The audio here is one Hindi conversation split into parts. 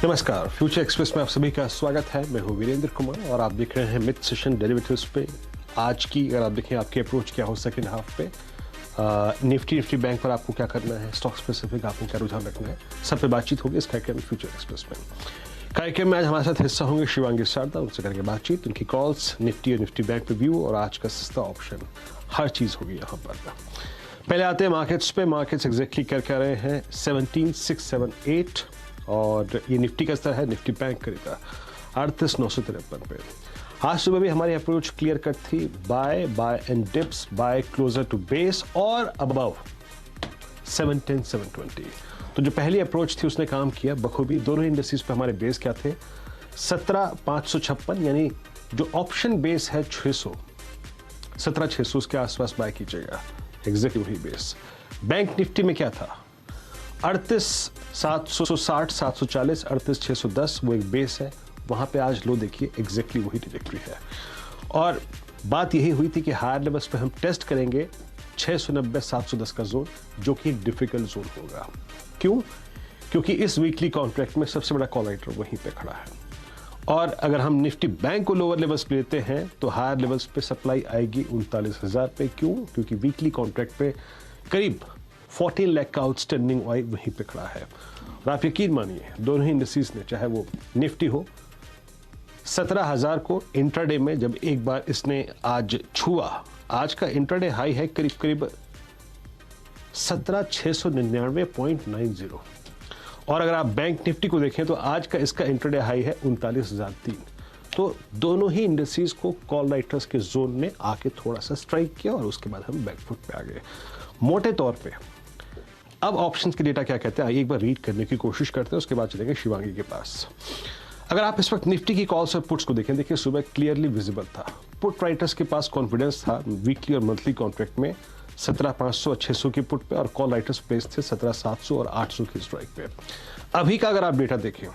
नमस्कार, फ्यूचर एक्सप्रेस में आप सभी का स्वागत है। मैं हूं वीरेंद्र कुमार और आप देख रहे हैं मिड सेशन डेरिवेटिव्स पे। आज की अगर आप देखें आपकी अप्रोच क्या हो सेकंड हाफ पे, निफ्टी बैंक पर आपको क्या करना है, स्टॉक स्पेसिफिक आपको क्या रुझान रखना है, सब पे बातचीत होगी इस कार्यक्रम में फ्यूचर एक्सप्रेस में। कार्यक्रम में आज हमारे साथ हिस्सा होंगे शिवांगी शारदा, उनसे करेंगे बातचीत, उनकी कॉल्स, निफ्टी और निफ्टी बैंक रिव्यू और आज का सस्ता ऑप्शन, हर चीज़ होगी यहाँ पर। पहले आते हैं मार्केट्स पे। मार्केट्स एग्जैक्टली क्या रहे हैं, 17,678 और ये निफ्टी का स्तर है, निफ्टी बैंक करेगा 38,953 पे। आज सुबह भी हमारी अप्रोच क्लियर कट थी, by and dips, by closure to base और अबव 17,720। तो जो पहली अप्रोच थी उसने काम किया बखूबी। दोनों इंडस्ट्रीज पे हमारे बेस क्या थे, 17,556, यानी जो ऑप्शन बेस है 600, 17,600 के आसपास बाय कीजिएगा, एग्जैक्टली वही बेस। बैंक निफ्टी में क्या था, 38,760, 740, 38,610, वो एक बेस है, वहां पे आज लो देखिए, एग्जैक्टली वही ट्रैजेक्टरी है। और बात यही हुई थी कि हायर लेवल्स पे हम टेस्ट करेंगे 690, 710 का जोन, जो कि एक डिफिकल्ट जोन होगा। क्यों? क्योंकि इस वीकली कॉन्ट्रैक्ट में सबसे बड़ा कॉल राइटर वहीं पे खड़ा है। और अगर हम निफ्टी बैंक को लोअर लेवल्स पे लेते हैं तो हायर लेवल्स पे सप्लाई आएगी 39,000 पे। क्यों? क्योंकि वीकली कॉन्ट्रैक्ट पे करीब 14 लाख का आउटस्टैंडिंग वाई वहीं पे खड़ा है। और आप यकीन मानिए दोनों ही इंडस्ट्रीज ने, चाहे वो निफ्टी हो, 17,000 को इंट्राडे में जब एक बार इसने आज छुआ, आज का इंट्राडे हाई है करीब 17,699.90। और अगर आप बैंक निफ्टी को देखें तो आज का इसका इंट्राडे हाई है 39,003। तो दोनों ही इंडस्ट्रीज को कॉल राइटर्स के जोन में आके थोड़ा सा स्ट्राइक किया और उसके बाद हम बैकफुट पे आ गए मोटे तौर पे। अब ऑप्शंस के डेटा क्या कहते हैं, आइए एक बार रीड करने की कोशिश करते हैं, उसके बाद चलेंगे शिवांगी के पास। अगर आप इस वक्त निफ्टी की कॉल्स और पुट्स को देखें, देखिए सुबह क्लियरली विजिबल था, पुट राइटर्स के पास कॉन्फिडेंस था वीकली और मंथली कॉन्ट्रैक्ट में 17,500 और 600 की पुट पे, और कॉल राइटर्स प्लेस थे 17,700 और 800 की स्ट्राइक पे। अभी का अगर आप डेटा देखें,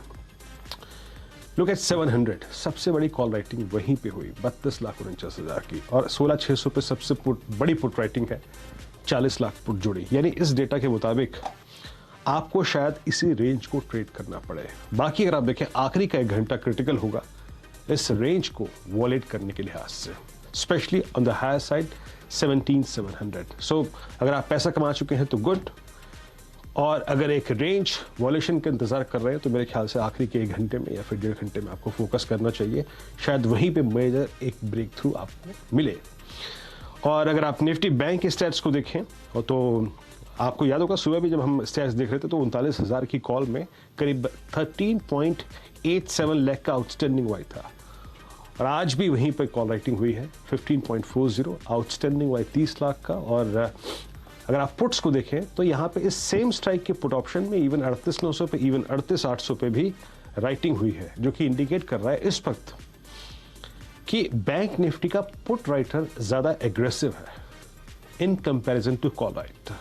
लुक एट 700, सबसे बड़ी कॉल राइटिंग वहीं पे हुई 32,49,000 की, और 16,600 पे सबसे बड़ी पुट राइटिंग है 40 लाख पुट जुड़ी। यानी इस डेटा के मुताबिक आपको शायद इसी रेंज को ट्रेड करना पड़े। बाकी अगर आप देखें आखिरी का 1 घंटा क्रिटिकल होगा इस रेंज को वॉलेट करने के लिहाज से, specially on the higher side 17,700। So अगर आप पैसा कमा चुके हैं तो गुड, और अगर एक रेंज वॉल्यूशन का इंतजार कर रहे हैं तो मेरे ख्याल से आखिरी के 1 घंटे में या फिर 1.5 घंटे में आपको फोकस करना चाहिए, शायद वहीं पे मेजर एक ब्रेक थ्रू आपको मिले। और अगर आप निफ्टी बैंक के स्टैट्स को देखें तो आपको याद होगा सुबह भी जब हम स्टैट्स देख रहे थे तो 39,000 की कॉल में करीब 13.87 लाख का आउटस्टैंडिंग वाई था, और आज भी वहीं पर कॉल राइटिंग हुई है 15.40, आउटस्टैंडिंग वाई 30 लाख का। और अगर आप पुट्स को देखें तो यहाँ पे इस सेम स्ट्राइक के पुट ऑप्शन में इवन 38,900 पे, इवन 38,800 पे भी राइटिंग हुई है, जो कि इंडिकेट कर रहा है इस वक्त कि बैंक निफ्टी का पुट राइटर ज्यादा एग्रेसिव है in comparison to call writer.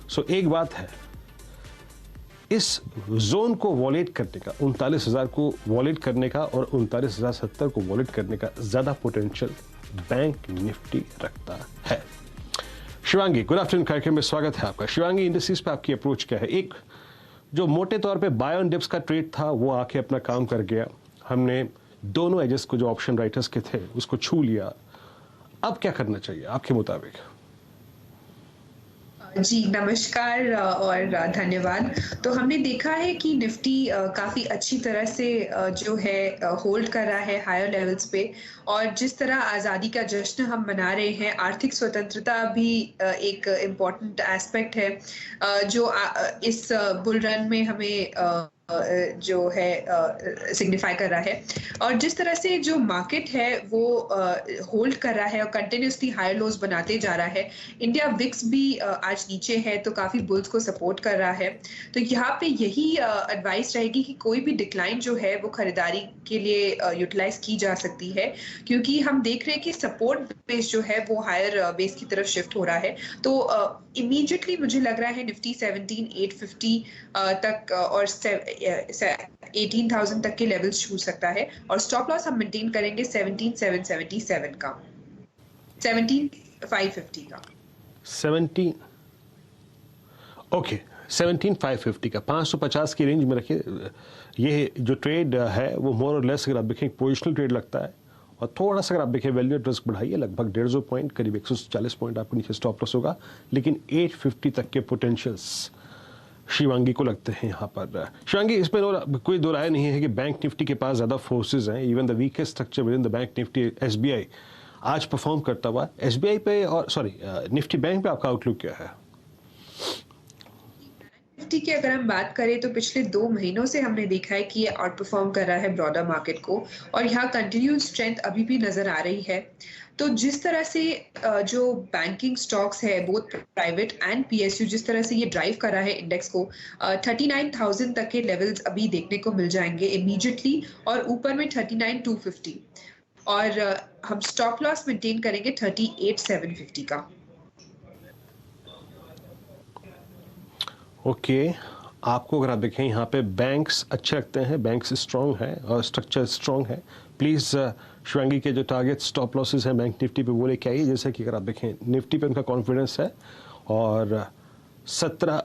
So एक बात है, इस जोन को वॉलेट करने का, 39,000 को वॉलेट करने का और 39,070 को वॉलेट करने का ज्यादा पोटेंशियल बैंक निफ्टी रखता है। शिवांगी, गुड आफ्टरनून, कार्यक्रम में स्वागत है आपका। शिवांगी, इंडस्ट्रीज पे आपकी अप्रोच क्या है? एक जो मोटे तौर पे बाय ऑन डिप्स का ट्रेड था वो आके अपना काम कर गया, हमने दोनों एजेस को जो ऑप्शन राइटर्स के थे उसको छू लिया, अब क्या करना चाहिए आपके मुताबिक? जी नमस्कार और धन्यवाद। तो हमने देखा है कि निफ्टी काफ़ी अच्छी तरह से जो है होल्ड कर रहा है हायर लेवल्स पे, और जिस तरह आज़ादी का जश्न हम मना रहे हैं, आर्थिक स्वतंत्रता भी एक इम्पॉर्टेंट एस्पेक्ट है जो इस बुल रन में हमें जो है सिग्निफाई कर रहा है। और जिस तरह से जो मार्केट है वो होल्ड कर रहा है और कंटिन्यूसली हायर लोज बनाते जा रहा है, इंडिया विक्स भी आज नीचे है तो काफ़ी बुल्स को सपोर्ट कर रहा है। तो यहाँ पे यही एडवाइस रहेगी कि कोई भी डिक्लाइन जो है वो खरीदारी के लिए यूटिलाइज की जा सकती है, क्योंकि हम देख रहे हैं कि सपोर्ट बेस जो है वो हायर बेस की तरफ शिफ्ट हो रहा है। तो इमीडिएटली मुझे लग रहा है निफ्टी 17,850 तक और 18,000 तक के लेवल्स छू सकता है, और स्टॉप लॉस हम मेंटेन करेंगे 17,777 का, 17,550 का। 17, ओके, 17,550 का 550 की रेंज में रखिए। ये जो ट्रेड है वो मोर और लेस अगर आप देखें पोजिशनल ट्रेड लगता है, और थोड़ा सा अगर आप देखें वैल्यू एट रिस्क बढ़ाइए, लगभग 150 पॉइंट करीब 140 पॉइंट आपको नीचे स्टॉप लॉस होगा, लेकिन 850 तक के पोटेंशियल्स शिवांगी को लगते हैं यहाँ पर। शिवांगी, इसमें कोई दो राय नहीं है कि बैंक निफ्टी के पास ज़्यादा फोर्सेज हैं। Even the weakest structure with in the bank Nifty SBI आज परफॉर्म करता हुआ। एसबीआई पे और निफ्टी बैंक पे आपका आउटलुक क्या है? निफ्टी की अगर हम बात करें तो पिछले 2 महीनों से हमने देखा है कि ये आउट परफॉर्म कर रहा है ब्रॉडर मार्केट को, और यहाँ कंटिन्यूड स्ट्रेंथ अभी भी नजर आ रही है। तो जिस तरह से जो बैंकिंग स्टॉक्स है बोथ प्राइवेट एंड पीएसयू, जिस तरह से ये ड्राइव कर रहा है इंडेक्स को, 39,000 तक के लेवल्स अभी देखने को मिल जाएंगे इमीडिएटली, और ऊपर में 39,250, और हम स्टॉप लॉस मेंटेन करेंगे 38,750 का। ओके, आपको अगर आप देखें यहाँ पे बैंक्स अच्छे लगते हैं, बैंक्स स्ट्रॉन्ग है और स्ट्रक्चर स्ट्रॉन्ग है। प्लीज़ शिवांगी के जो टारगेट स्टॉप लॉसेस हैं बैंक निफ्टी पे वो लेके आइए। जैसे कि अगर आप देखें निफ्टी पे उनका कॉन्फिडेंस है, और 17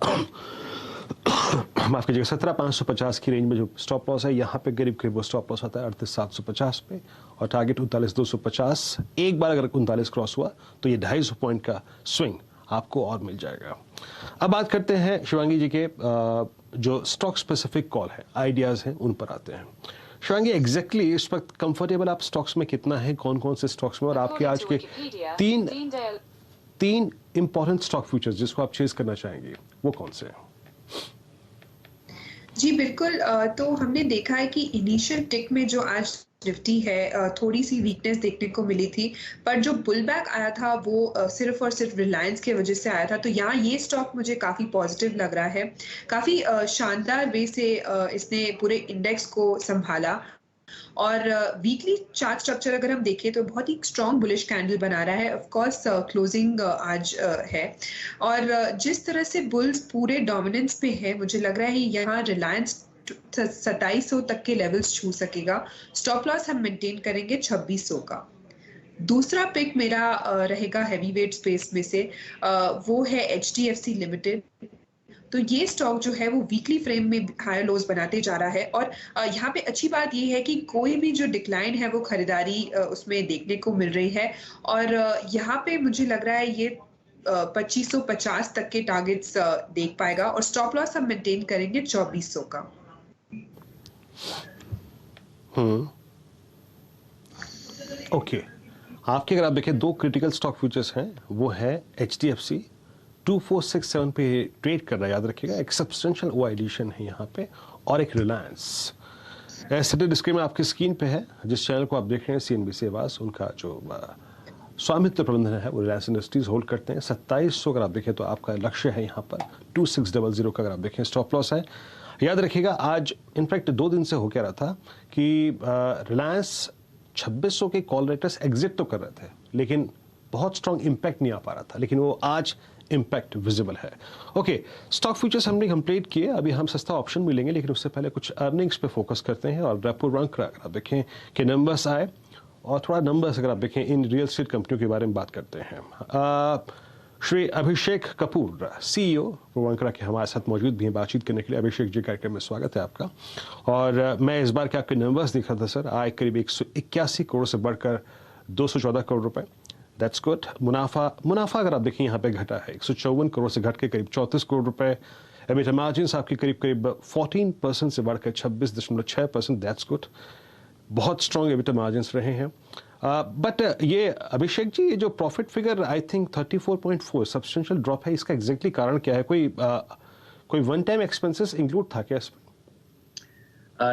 माफ़ कीजिएगा 17,550 की रेंज में जो स्टॉप लॉस है, यहाँ पे करीब करीब वो स्टॉप लॉस आता है 38,750 पे, और टारगेट 39,250। एक बार अगर 39 क्रॉस हुआ तो ये 250 पॉइंट का स्विंग आपको और मिल जाएगा। अब बात करते हैं शिवांगी जी के जो स्टॉक स्पेसिफिक कॉल है, आइडियाज़ हैं, उन पर आते हैं। शिवांगी, एग्जैक्टली इस वक्त कंफर्टेबल आप स्टॉक्स में कितना है, कौन कौन से स्टॉक्स में, और आपके आज के तीन इंपॉर्टेंट स्टॉक फ्यूचर्स जिसको आप चेज करना चाहेंगे वो कौन से हैं? जी बिल्कुल, तो हमने देखा है कि इनिशियल टिक में जो आज निफ्टी है थोड़ी सी वीकनेस देखने को मिली थी, पर जो पुल बैक आया था वो सिर्फ और सिर्फ रिलायंस की वजह से आया था। तो यहाँ ये स्टॉक मुझे काफी पॉजिटिव लग रहा है, काफी शानदार वे से इसने पूरे इंडेक्स को संभाला, और वीकली चार्ट स्ट्रक्चर अगर हम देखें तो बहुत ही स्ट्रॉन्ग बुलिश कैंडल बना रहा है। ऑफ कोर्स क्लोजिंग आज है, और जिस तरह से बुल्स पूरे डोमिनेंस पे है, मुझे लग रहा है यहाँ रिलायंस 2700 तक के लेवल्स छू सकेगा। स्टॉप लॉस हम मेंटेन करेंगे 2600 का। दूसरा पिक मेरा रहेगा हैवी वेट स्पेस में से, वो है एचडीएफसी लिमिटेड। तो ये स्टॉक जो है वो वीकली फ्रेम में हायर लोज बनाते जा रहा है, और यहाँ पे अच्छी बात ये है कि कोई भी जो डिक्लाइन है वो खरीदारी उसमें देखने को मिल रही है, और यहाँ पे मुझे लग रहा है ये 2550 तक के टारगेट्स देख पाएगा, और स्टॉप लॉस हम मेंटेन करेंगे 2400 का। ओके, आपके अगर आप देखें दो क्रिटिकल स्टॉक फ्यूचर्स हैं, वो है एचडीएफसी 2467 पे ट्रेड कर रहा है, याद रखिएगा, एक सब्सटेंशियल ओ एडिशन है यहाँ पे, और एक रिलायंस। एसेट स्क्रीन आपकी स्क्रीन पे है, जिस चैनल को आप देख रहे हैं सीएनबीसी आवाज, उनका जो स्वामित्व प्रबंधन है वो रिलायंस इंडस्ट्रीज होल्ड करते हैं। 2700 अगर आप देखें तो आपका लक्ष्य है यहाँ पर, 2600 का अगर आप देखें स्टॉप लॉस है। याद रखिएगा आज इनफैक्ट 2 दिन से हो क्या रहा था कि रिलायंस 2600 के कॉल रेटर्स एग्जिट तो कर रहे थे, लेकिन बहुत स्ट्रॉन्ग इंपैक्ट नहीं आ पा रहा था, लेकिन वो आज इंपैक्ट विजिबल है। ओके, स्टॉक फ्यूचर्स हमने कंप्लीट किए, अभी हम सस्ता ऑप्शन मिलेंगे, लेकिन उससे पहले कुछ अर्निंग्स पे फोकस करते हैं। और रेपो रैंक अगर आप देखें कि नंबर्स आए, और थोड़ा नंबर्स अगर आप देखें इन रियल एस्टेट कंपनियों के बारे में बात करते हैं। श्री अभिषेक कपूर सीईओ पूर्वांकरा के हमारे साथ मौजूद भी हैं बातचीत करने के लिए। अभिषेक जी, कार्यक्रम में स्वागत है आपका। और मैं इस बार के आपके नंबर्स देख रहा था सर, आय करीब 181 करोड़ से बढ़कर 214 करोड़ रुपए, दैट्स गुड। मुनाफा अगर आप देखें यहाँ पे घटा है, 154 करोड़ से घट के करीब 34 करोड़ रुपए। एबिटा मार्जिन्स आपकी करीब 14% से बढ़कर 26.6%, दैट्स गुड। बहुत स्ट्रॉन्ग एबिटा मार्जिन्स रहे हैं। बट ये अभिषेक जी, ये जो profit figure I think 34.4 substantial drop है, इसका एग्जैक्टली कारण क्या है? कोई वन टाइम एक्सपेंसेस इंक्लूड था क्या इसमें?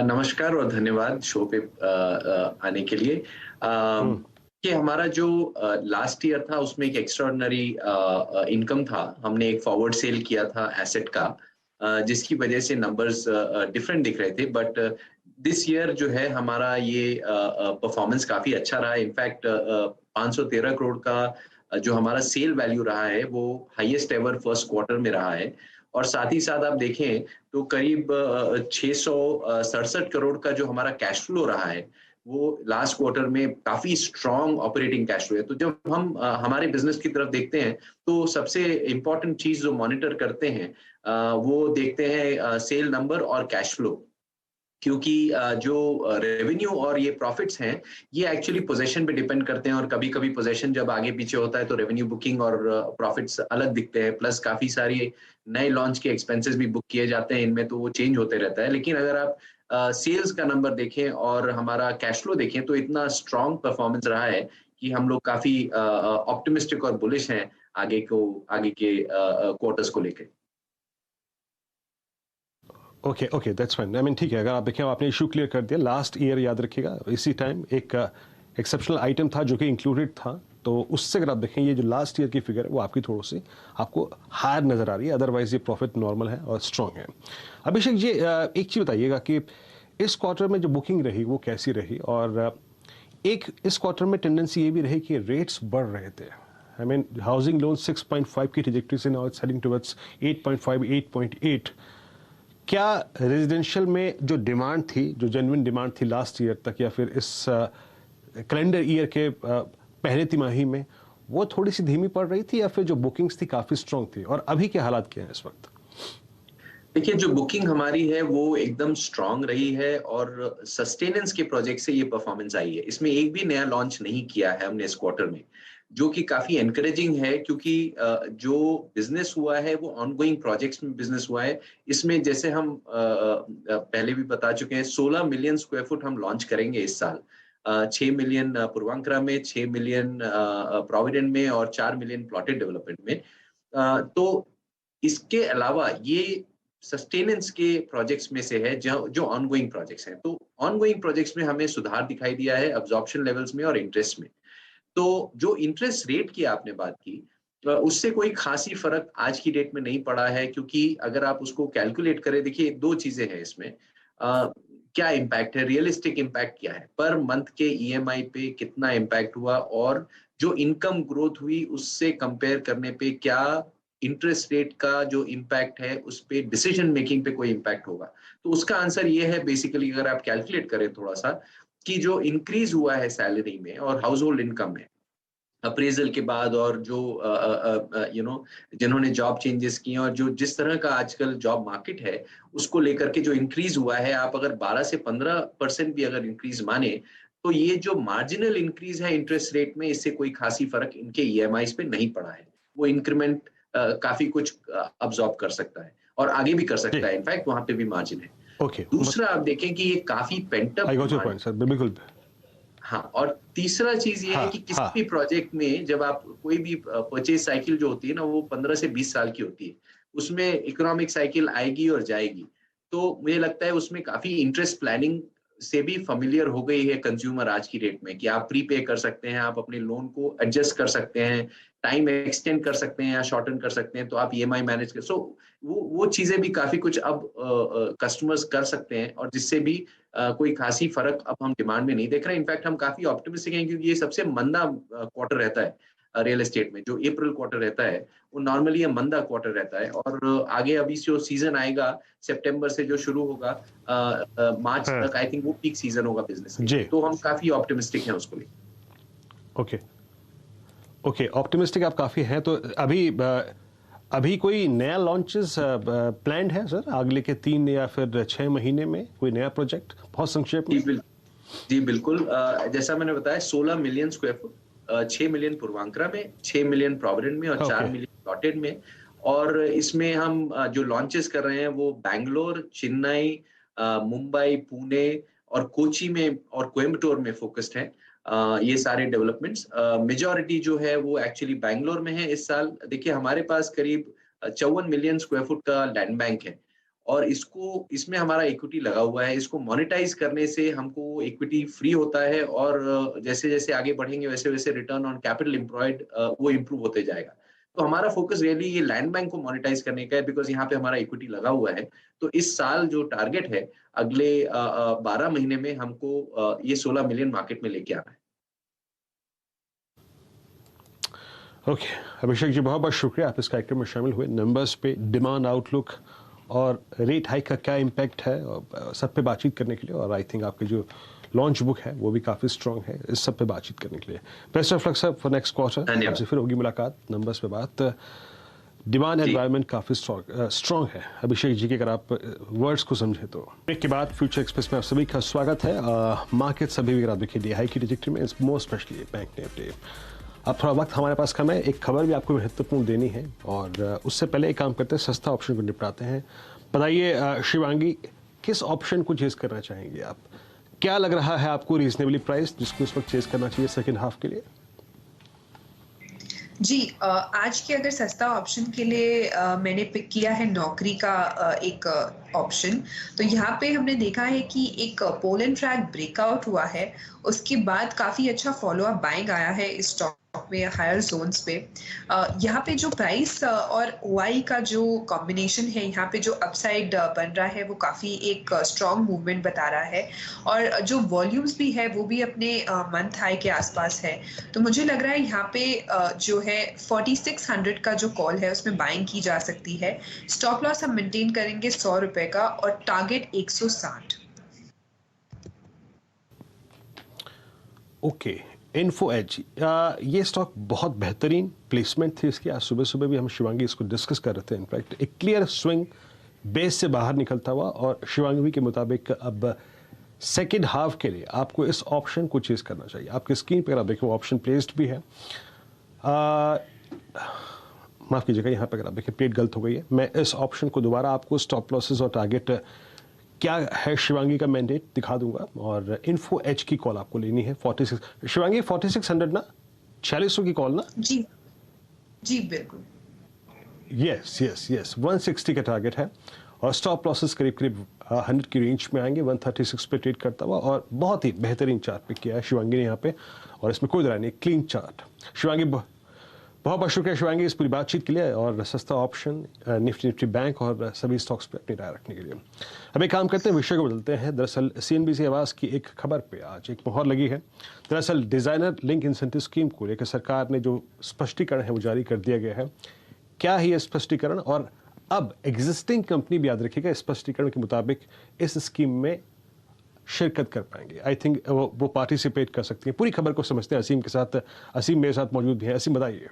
नमस्कार और धन्यवाद शो पे आने के लिए। कि हमारा जो लास्ट ईयर था उसमें एक एक्स्ट्राऑर्डिनरी इनकम था। हमने एक फॉरवर्ड सेल किया था एसेट का, जिसकी वजह से नंबर्स डिफरेंट दिख रहे थे। बट दिस ईयर जो है हमारा ये परफॉर्मेंस काफी अच्छा रहा है। इनफैक्ट 513 करोड़ का जो हमारा सेल वैल्यू रहा है वो हाईएस्ट एवर फर्स्ट क्वार्टर में रहा है। और साथ ही साथ आप देखें तो करीब 667 करोड़ का जो हमारा कैश फ्लो रहा है वो लास्ट क्वार्टर में काफी स्ट्रॉन्ग ऑपरेटिंग कैश फ्लो है। तो जब हम हमारे बिजनेस की तरफ देखते हैं तो सबसे इंपॉर्टेंट चीज जो मॉनिटर करते हैं वो देखते हैं सेल नंबर और कैश फ्लो, क्योंकि जो रेवेन्यू और ये प्रॉफिट्स हैं ये एक्चुअली पोजीशन पे डिपेंड करते हैं, और कभी कभी पोजीशन जब आगे पीछे होता है तो रेवेन्यू बुकिंग और प्रॉफिट्स अलग दिखते हैं, प्लस काफी सारी नए लॉन्च के एक्सपेंसेस भी बुक किए जाते हैं इनमें, तो वो चेंज होते रहता है। लेकिन अगर आप सेल्स का नंबर देखें और हमारा कैश फ्लो देखें तो इतना स्ट्रॉन्ग परफॉर्मेंस रहा है कि हम लोग काफी ऑप्टिमिस्टिक और बुलिश हैं आगे के क्वार्टर्स को लेकर। Okay okay, that's fine. I mean ठीक है, अगर आप देखें आपने इशू क्लियर कर दिया। लास्ट ईयर याद रखिएगा इसी टाइम एक एक्सेप्शनल आइटम था जो कि इंक्लूडेड था, तो उससे अगर आप देखें ये जो लास्ट ईयर की फिगर है वो आपकी थोड़ी सी आपको हायर नज़र आ रही है, अदरवाइज ये प्रॉफिट नॉर्मल है और स्ट्रॉन्ग है। अभिषेक जी एक चीज़ बताइएगा कि इस क्वार्टर में जो बुकिंग रही वो कैसी रही, और एक इस क्वार्टर में टेंडेंसी ये भी रही कि रेट्स बढ़ रहे थे। आई मीन हाउसिंग लोन 6.5 की ट्रैजेक्टरी से नाउ इट्स हेडिंग टुवर्ड्स 8.5 8.8। क्या रेजिडेंशियल में जो डिमांड थी, जो जेन्युइन डिमांड थी लास्ट ईयर तक या फिर इस कैलेंडर ईयर के पहले तिमाही में, वो थोड़ी सी धीमी पड़ रही थी, या फिर जो बुकिंग्स थी काफ़ी स्ट्रॉन्ग थी, और अभी के हालात क्या हैं इस वक्त? देखिए, जो बुकिंग हमारी है वो एकदम स्ट्रांग रही है और सस्टेनेंस के प्रोजेक्ट से ये परफॉर्मेंस आई है। इसमें एक भी नया लॉन्च नहीं किया है हमने इस क्वार्टर में, जो कि काफी एनकरेजिंग है, क्योंकि जो बिजनेस हुआ है वो ऑनगोइंग प्रोजेक्ट्स में बिजनेस हुआ है। इसमें जैसे हम पहले भी बता चुके हैं 16 मिलियन स्क्वायर फुट हम लॉन्च करेंगे इस साल। 6 मिलियन पूर्वांकरा में, 6 मिलियन प्रोविडेंट में और 4 मिलियन प्लॉटेड डेवलपमेंट में। तो इसके अलावा ये सस्टेनेंस के प्रोजेक्ट्स में से है जो ऑनगोइंग प्रोजेक्ट्स हैं। तो ऑनगोइंग प्रोजेक्ट्स में हमें सुधार दिखाई दिया है अब्जॉर्प्शन लेवल्स में और इंटरेस्ट में। तो जो इंटरेस्ट रेट की आपने बात की, उससे कोई खासी फर्क आज की डेट में नहीं पड़ा है, क्योंकि अगर आप उसको कैलकुलेट करें, देखिए दो चीजें हैं इसमें। क्या इम्पैक्ट है, रियलिस्टिक इम्पैक्ट क्या है, पर मंथ के ईएमआई पे कितना इम्पैक्ट हुआ, और जो इनकम ग्रोथ हुई उससे कंपेयर करने पे क्या इंटरेस्ट रेट का जो इम्पैक्ट है उस पे डिसीजन मेकिंग पे कोई इम्पैक्ट होगा। तो उसका आंसर ये है बेसिकली, अगर आप कैलकुलेट करें थोड़ा सा, कि जो इंक्रीज हुआ है सैलरी में और हाउस होल्ड इनकम में अप्रेजल के बाद, और जो जिन्होंने जॉब चेंजेस किए और जो जिस तरह का आजकल जॉब मार्केट है उसको लेकर के जो इंक्रीज हुआ है, आप अगर 12 से 15% भी अगर इंक्रीज माने, तो ये जो मार्जिनल इंक्रीज है इंटरेस्ट रेट में, इससे कोई खासी फर्क इनके ईएमआईज पे नहीं पड़ा है। वो इंक्रीमेंट काफी कुछ अब्सॉर्ब कर सकता है और आगे भी कर सकता है, इनफैक्ट वहां पे भी मार्जिन है। ओके, दूसरा आप देखें कि ये काफी pent-up, I got your point sir, बिल्कुल। हाँ, और तीसरा चीज ये है कि किसी भी प्रोजेक्ट में जब आप कोई भी परचेज साइकिल जो होती है ना, वो 15 से 20 साल की होती है। उसमें इकोनॉमिक साइकिल आएगी और जाएगी। तो मुझे लगता है उसमें काफी इंटरेस्ट प्लानिंग से भी फेमिलियर हो गई है कंज्यूमर आज की डेट में, कि आप प्रीपे कर सकते हैं, आप अपने लोन को एडजस्ट कर सकते हैं, टाइम एक्सटेंड कर सकते हैं या शॉर्टन कर सकते हैं, तो आप ईएमआई मैनेज कर। सो वो चीजें भी काफी कुछ अब कस्टमर्स कर सकते हैं, और जिससे भी कोई खासी फर्क अब हम डिमांड में नहीं देख रहे हैं। इनफैक्ट हम काफी ऑप्टिमिस्टिक हैं, क्योंकि ये सबसे मंदा क्वार्टर रहता है रियल एस्टेट में। जो अप्रैल क्वार्टर रहता है वो नॉर्मली ये मंदा क्वार्टर रहता है, और आगे अभी जो सीजन आएगा सितंबर से जो शुरू होगा मार्च तक, आई थिंक वो पीक सीजन होगा बिजनेस के, तो हम काफी ऑप्टिमिस्टिक हैं उसको लेकर। ओके ओके, ऑप्टिमिस्टिक आप काफी हैं। तो अभी कोई नया लॉन्चेस प्लान्ड है सर अगले के 3 या फिर 6 महीने में, कोई नया प्रोजेक्ट बहुत संक्षेप में? जी बिल्कुल, जैसा मैंने बताया 16 million square foot, 6 million Puravankara में, 6 मिलियन प्रोविडेंट में और 4 मिलियन प्लॉटेड में। और इसमें हम जो लॉन्चेस कर रहे हैं वो बैंगलोर, चेन्नई, मुंबई, पुणे और कोची में और कोयम्बटूर में फोकस्ड है। ये सारे डेवलपमेंट्स मेजॉरिटी जो है वो एक्चुअली बैंगलोर में है इस साल। देखिए हमारे पास करीब 54 मिलियन स्क्वायर फुट का लैंड बैंक है, और इसमें हमारा इक्विटी लगा हुआ है। इसको मोनेटाइज करने से हमको इक्विटी फ्री होता है, और जैसे जैसे आगे बढ़ेंगे वैसे वैसे रिटर्न ऑन कैपिटल एम्प्लॉयड वो इम्प्रूव होते जाएगा। तो हमारा फोकस रियली ये लैंड बैंक को मोनेटाइज करने का है, बिकॉज यहाँ पे हमारा इक्विटी लगा हुआ है। तो इस साल जो टारगेट है अगले 12 महीने में हमको ये 16 मिलियन मार्केट में लेके आना है। ओके, अभिषेक जी बहुत बहुत शुक्रिया, आप इस कार्यक्रम में शामिल हुए। नंबर्स पे, डिमांड आउटलुक और रेट हाइक का क्या इम्पैक्ट है, सब पे बातचीत करने के लिए। और आई थिंक आपके जो लॉन्च बुक है वो भी काफ़ी स्ट्रांग है, इस सब पे बातचीत करने के लिए। Best of luck sir for next quarter, आपसे फिर होगी मुलाकात, नंबर्स पे बात। डिमांड एनवायरनमेंट काफ़ी स्ट्रांग है अभिषेक जी के, अगर आप वर्ड्स को समझे तो। ब्रेक के बाद फ्यूचर एक्सप्रेस में आप सभी का स्वागत है। मार्केट सभी भी अगर आप देखिए DI की ट्रैजेक्टरी में, मोर स्पेशली बैंक निफ्टी। अब थोड़ा वक्त हमारे पास कम है, एक खबर भी आपको महत्वपूर्ण देनी है, और उससे पहले एक काम करते हैं, सस्ता ऑप्शन को निपटाते हैं। बताइए शिवांगी, किस ऑप्शन को चेज करना चाहेंगे आप? क्या लग रहा है आपको रीजनेबली प्राइस जिसको इस वक्त चेज करना चाहिए सेकेंड हाफ के लिए? जी, आज के अगर सस्ता ऑप्शन के लिए मैंने पिक किया है नौकरी का एक ऑप्शन। तो यहाँ पे हमने देखा है कि एक पोल एंड ट्रैक ब्रेकआउट हुआ है, उसके बाद काफी अच्छा फॉलो अप बाइंग आया है इस स्टॉक में हायर जोन्स पे। यहाँ पे जो प्राइस और OI का जो कॉम्बिनेशन है, यहाँ पे जो अपसाइड बन रहा है वो काफी एक स्ट्रॉन्ग मूवमेंट बता रहा है, और जो वॉल्यूम्स भी है वो भी अपने मंथ हाई के आसपास है। तो मुझे लग रहा है यहाँ पे जो है 4600 का जो कॉल है उसमें बाइंग की जा सकती है। स्टॉप लॉस हम मेंटेन करेंगे 100 रुपए का और टारगेट 160। ओके, इन्फो एज, ये स्टॉक बहुत बेहतरीन प्लेसमेंट थी इसकी। आज सुबह सुबह भी हम शिवांगी इसको डिस्कस कर रहे थे। इनफैक्ट एक क्लियर स्विंग बेस से बाहर निकलता हुआ, और शिवांगी के मुताबिक अब सेकेंड हाफ के लिए आपको इस ऑप्शन को चेज करना चाहिए। आपकी स्क्रीन पर आप देखें वो ऑप्शन प्लेस्ड भी है। माफ़ कीजिएगा, यहाँ पर अगर आप देखें प्लेट गलत हो गई है। मैं इस ऑप्शन को दोबारा आपको स्टॉप लॉसेस और टारगेट क्या है शिवांगी का मैंडेट दिखा दूंगा, और इन्फो एच की कॉल आपको लेनी है 46। शिवांगी 4600 ना, 4600 की कॉल ना? जी जी बिल्कुल। यस यस यस, 160 का टारगेट है, और स्टॉप लॉसेस करीब करीब 100 की रेंज में आएंगे। 136 पे ट्रेड करता हुआ, और बहुत ही बेहतरीन चार्ट पिक किया है शिवांगी ने यहाँ पे, और इसमें कोई दरार नहीं, क्लीन चार्ट। शिवांगी, बहुत बहुत शुक्रिया शिवांगी इस पूरी बातचीत के लिए, और सस्ता ऑप्शन, निफ्टी बैंक और सभी स्टॉक्स पे अपनी राय रखने के लिए। अब एक काम करते हैं, विषय को बदलते हैं। दरअसल CNBC आवाज़ की एक खबर पे आज एक मोहर लगी है। दरअसल डिज़ाइनर लिंक इंसेंटिव स्कीम को लेकर सरकार ने जो स्पष्टीकरण है वो जारी कर दिया गया है। क्या है ये स्पष्टीकरण, और अब एग्जिस्टिंग कंपनी भी, याद रखिएगा, स्पष्टीकरण के मुताबिक इस स्कीम में शिरकत कर पाएंगे। आई थिंक वो पार्टिसिपेट कर सकती हैं। पूरी खबर को समझते हैं असीम के साथ। असीम मेरे साथ मौजूद भी है। असीम, बताइए।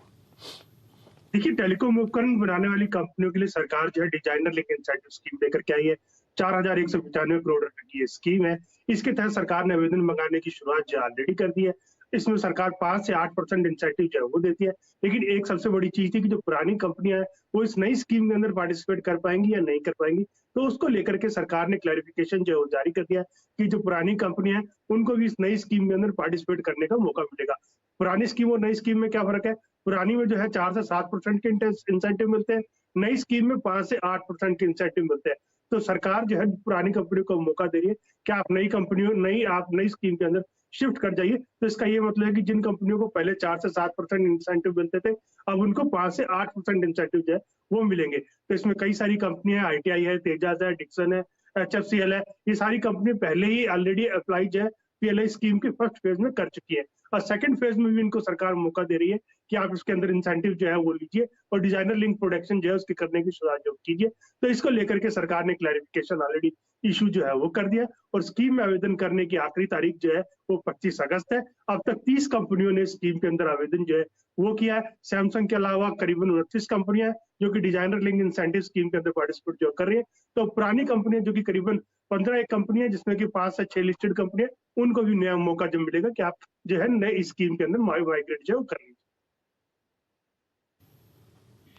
देखिए, टेलीकॉम उपकरण बनाने वाली कंपनियों के लिए सरकार जो है डिजाइनर लिंक इंसेंटिव स्कीम लेकर के आई है। 4195 करोड़ रुपए की ये स्कीम है। इसके तहत सरकार ने आवेदन मंगाने की शुरुआत जो ऑलरेडी कर दी है। इसमें सरकार 5 से 8% इंसेंटिव जो है वो देती है। लेकिन एक सबसे बड़ी चीज थी कि जो पुरानी कंपनियां है वो इस नई स्कीम के अंदर पार्टिसिपेट कर पाएंगी या नहीं कर पाएंगी। तो उसको लेकर के सरकार ने क्लैरिफिकेशन जो है वो जारी कर दिया कि जो पुरानी कंपनियां हैं उनको भी इस नई स्कीम के अंदर पार्टिसिपेट करने का मौका मिलेगा। पुरानी स्कीम और नई स्कीम में क्या फर्क है? पुरानी में जो है 4 से 7% के इंसेंटिव मिलते हैं, नई स्कीम में 5 से 8% के इंसेंटिव मिलते हैं। तो सरकार जो है पुरानी कंपनियों को मौका दे रही है कि आप नई स्कीम के अंदर शिफ्ट कर जाइए। तो इसका ये मतलब है कि जिन कंपनियों को पहले 4 से 7% इंसेंटिव मिलते थे, अब उनको 5 से 8% इंसेंटिव जो है वो मिलेंगे। तो इसमें कई सारी कंपनियां, ITI है, तेजास है, डिक्सन है, HFCL है, ये सारी कंपनी पहले ही ऑलरेडी अप्लाई जो है PLI स्कीम के फर्स्ट फेज में कर चुकी है, और सेकंड फेज में भी इनको सरकार मौका दे रही है कि आप इसके अंदर इंसेंटिव जो है वो लीजिए और डिजाइनर लिंक प्रोडक्शन जो है उसके करने की शुरुआत जो कीजिए। तो इसको लेकर के सरकार ने क्लैरिफिकेशन ऑलरेडी इशू जो है वो कर दिया, और स्कीम में आवेदन करने की आखिरी तारीख जो है वो 25 अगस्त है। अब तक 30 कंपनियों ने स्कीम के अंदर आवेदन जो है वो किया है। सैमसंग के अलावा करीबन 29 कंपनियां हैं जो कि डिजाइनर लिंक इंसेंटिव स्कीम के अंदर पार्टिसिपेट जो कर रही है। तो पुरानी कंपनियां जो कि करीबन 15 एक कंपनियां, जिसमें कि 5 से 6 लिस्टेड कंपनियां, उनको भी नया मौका जब मिलेगा कि आप जो है नए स्कीम के अंदर माइग्रेट जो कर लीजिए।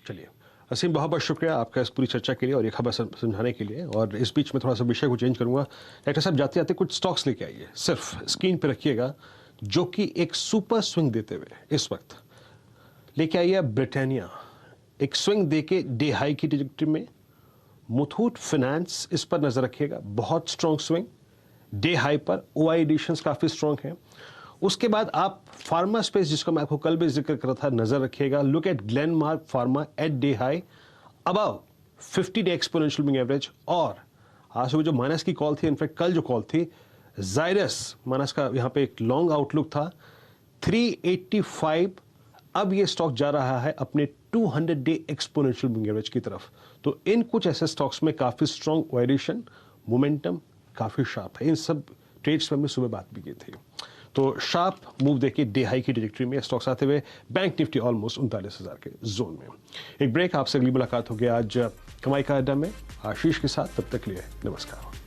चलिए असीम, बहुत बहुत शुक्रिया आपका इस पूरी चर्चा के लिए और ये खबर समझाने के लिए। और इस बीच में थोड़ा सा विषय को चेंज करूंगा। डाक्टर साहब, जाते जाते कुछ स्टॉक्स लेके आइए, सिर्फ स्क्रीन पे रखिएगा, जो कि एक सुपर स्विंग देते हुए इस वक्त लेके आइए। ब्रिटानिया एक स्विंग देके डे हाई की ट्रैजेक्टरी में। मुथूट फाइनेंस, इस पर नजर रखिएगा, बहुत स्ट्रॉन्ग स्विंग डे हाई पर। OI एडिशंस काफी स्ट्रॉन्ग हैं। उसके बाद आप फार्मा स्पेस, जिसको मैं आपको कल भी जिक्र कर रहा था, नजर रखिएगा। Look at Glenmark pharma at day high above 50 day exponential moving average. और आज सुबह जो माइनस की कॉल थी, इनफैक्ट कल जो कॉल थी, जायरस माइनस का यहाँ पे एक लॉन्ग आउटलुक था 385। अब ये स्टॉक जा रहा है अपने 200 डे एक्सपोनेंशियल मूविंग एवरेज की तरफ। तो इन कुछ ऐसे स्टॉक्स में काफी स्ट्रॉन्ग वायरेशन, मोमेंटम काफी शार्प है। इन सब ट्रेड्स में हमने सुबह बात भी की थी। तो शार्प मूव देखिए डे हाई की ट्रैजेक्टरी में स्टॉक्स आते हुए बैंक निफ्टी ऑलमोस्ट 39,000 के जोन में। एक ब्रेक, आपसे अगली मुलाकात होगी आज कमाई का अड्डा में आशीष के साथ। तब तक लिए नमस्कार।